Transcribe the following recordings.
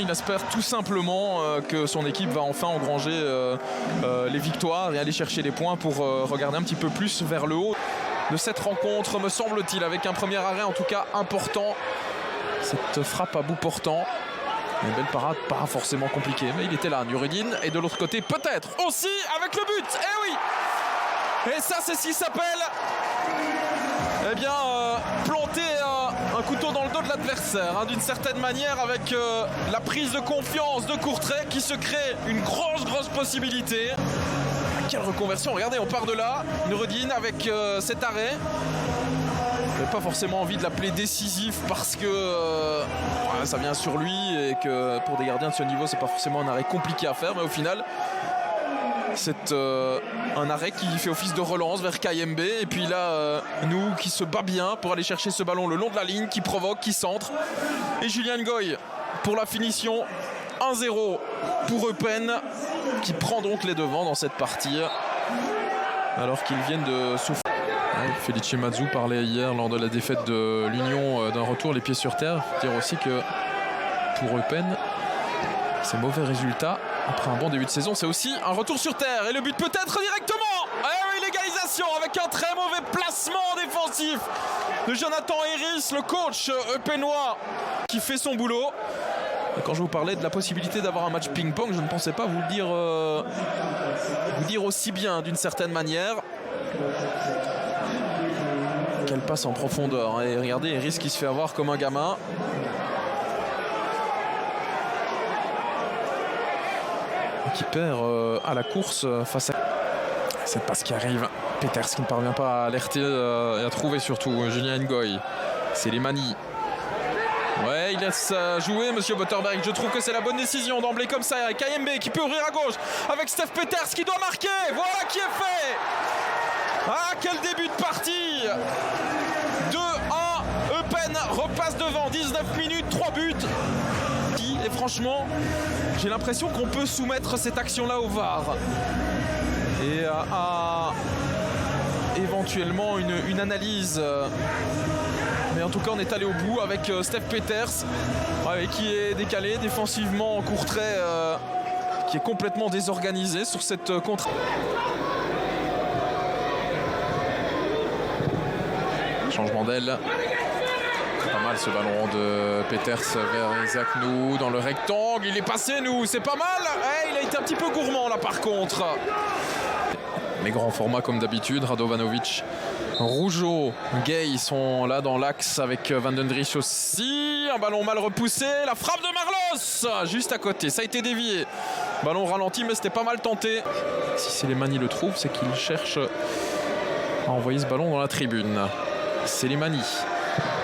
il espère tout simplement que son équipe va enfin engranger les victoires et aller chercher les points pour regarder un petit peu plus vers le haut de cette rencontre, me semble-t-il, avec un premier arrêt en tout cas important. Cette frappe à bout portant. Une belle parade, pas forcément compliquée, mais il était là, Noureddin. Et de l'autre côté, peut-être aussi avec le but. Eh oui! Et ça, c'est ce qui s'appelle planter un couteau dans le dos de l'adversaire, hein, d'une certaine manière, avec la prise de confiance de Courtrai qui se crée une grosse possibilité. Quelle reconversion, regardez, on part de là, Noureddin avec cet arrêt. Je n'ai pas forcément envie de l'appeler décisif parce que ça vient sur lui et que pour des gardiens de ce niveau, c'est pas forcément un arrêt compliqué à faire, mais au final, c'est un arrêt qui fait office de relance vers KMB. Et puis là, nous qui se bat bien pour aller chercher ce ballon le long de la ligne, qui provoque, qui centre. Et Julien Ngoy pour la finition. 1-0 pour Eupen, qui prend donc les devants dans cette partie, alors qu'ils viennent de souffrir. Felice Mazou parlait hier lors de la défaite de l'Union d'un retour les pieds sur terre. Dire aussi que pour Eupen, ces mauvais résultats après un bon début de saison, c'est aussi un retour sur terre. Et le but peut-être directement. Et oui, l'égalisation avec un très mauvais placement défensif de Jonathan Héris, le coach eupenois, qui fait son boulot. Et quand je vous parlais de la possibilité d'avoir un match ping-pong, je ne pensais pas vous le dire aussi bien d'une certaine manière. Quelle passe en profondeur. Et regardez, Héris qui se fait avoir comme un gamin. Qui perd à la course face à cette passe qui arrive. Peters qui ne parvient pas à alerter et à trouver surtout Julien Ngoy. C'est Slimani. Ouais, il laisse jouer Monsieur Butterberg. Je trouve que c'est la bonne décision d'emblée comme ça. KMB qui peut ouvrir à gauche avec Steph Peters qui doit marquer. Voilà qui est fait. Ah, quel début de partie. 2-1. Eupen repasse devant. 19 minutes, 3 buts. Et franchement, j'ai l'impression qu'on peut soumettre cette action-là au VAR. Et à éventuellement une analyse. Mais en tout cas, on est allé au bout avec Steph Peters, qui est décalé défensivement. Courtrai qui est complètement désorganisé sur cette contre. Changement d'aile. Pas mal ce ballon de Peters vers Isaac Nou dans le rectangle. Il est passé, Nou, c'est pas mal. Il a été un petit peu gourmand là par contre. Les grands formats comme d'habitude. Radovanovic, Rougeau, Gay sont là dans l'axe avec Van den Driesch aussi. Un ballon mal repoussé. La frappe de Marlos juste à côté. Ça a été dévié. Ballon ralenti mais c'était pas mal tenté. Si Slimani le trouve, c'est qu'il cherche à envoyer ce ballon dans la tribune. Slimani.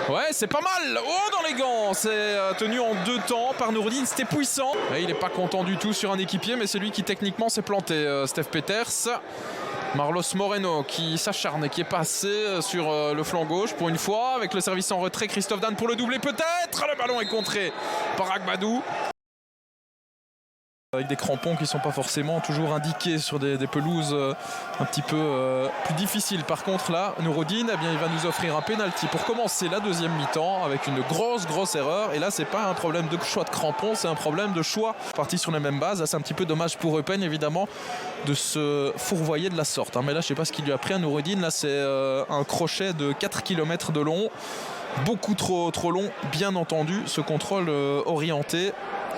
Ouais, c'est pas mal. Oh, dans les gants. C'est tenu en 2 temps par Noureddin. C'était puissant. Et il n'est pas content du tout sur un équipier, mais c'est lui qui techniquement s'est planté. Steph Peters. Marlos Moreno qui s'acharne et qui est passé sur le flanc gauche pour une fois. Avec le service en retrait, Christophe Dan pour le doubler peut-être. Le ballon est contré par Agbadou. Avec des crampons qui ne sont pas forcément toujours indiqués sur des pelouses un petit peu plus difficiles. Par contre là, Noureddin, il va nous offrir un penalty pour commencer la deuxième mi-temps avec une grosse erreur. Et là, c'est pas un problème de choix de crampons, c'est un problème de choix. Parti sur les mêmes bases, là, c'est un petit peu dommage pour Eupen évidemment de se fourvoyer de la sorte. Mais là, je sais pas ce qu'il lui a pris à Noureddin. Là, c'est un crochet de 4 km de long. Beaucoup trop long, bien entendu, ce contrôle orienté.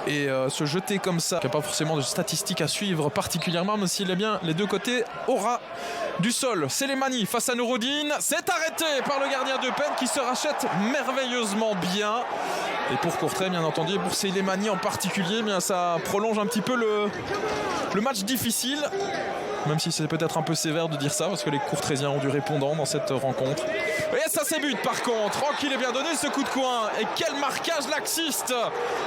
Et se jeter comme ça, il n'y a pas forcément de statistiques à suivre particulièrement, mais s'il est bien les deux côtés, aura du sol. Slimani face à Noureddin, c'est arrêté par le gardien d'Eupen qui se rachète merveilleusement bien. Et pour Courtrai, bien entendu, pour Slimani en particulier, ça prolonge un petit peu le match difficile. Même si c'est peut-être un peu sévère de dire ça, parce que les Courtraisiens ont du répondant dans cette rencontre. Et ça c'est but par contre. Oh, qu'il est bien donné ce coup de coin. Et quel marquage laxiste.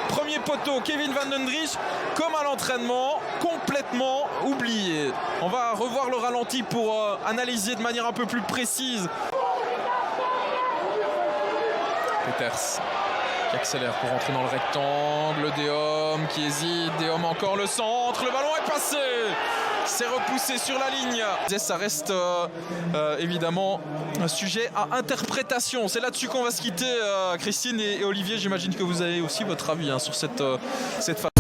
Premier poteau, Kevin Van den Driesch, comme à l'entraînement, complètement oublié. On va revoir le ralenti pour analyser de manière un peu plus précise. Peters qui accélère pour rentrer dans le rectangle. Déom qui hésite. Déom encore le centre. Le ballon est passé. C'est repoussé sur la ligne. Ça reste évidemment un sujet à interprétation. C'est là-dessus qu'on va se quitter, Christine et Olivier. J'imagine que vous avez aussi votre avis sur cette phase.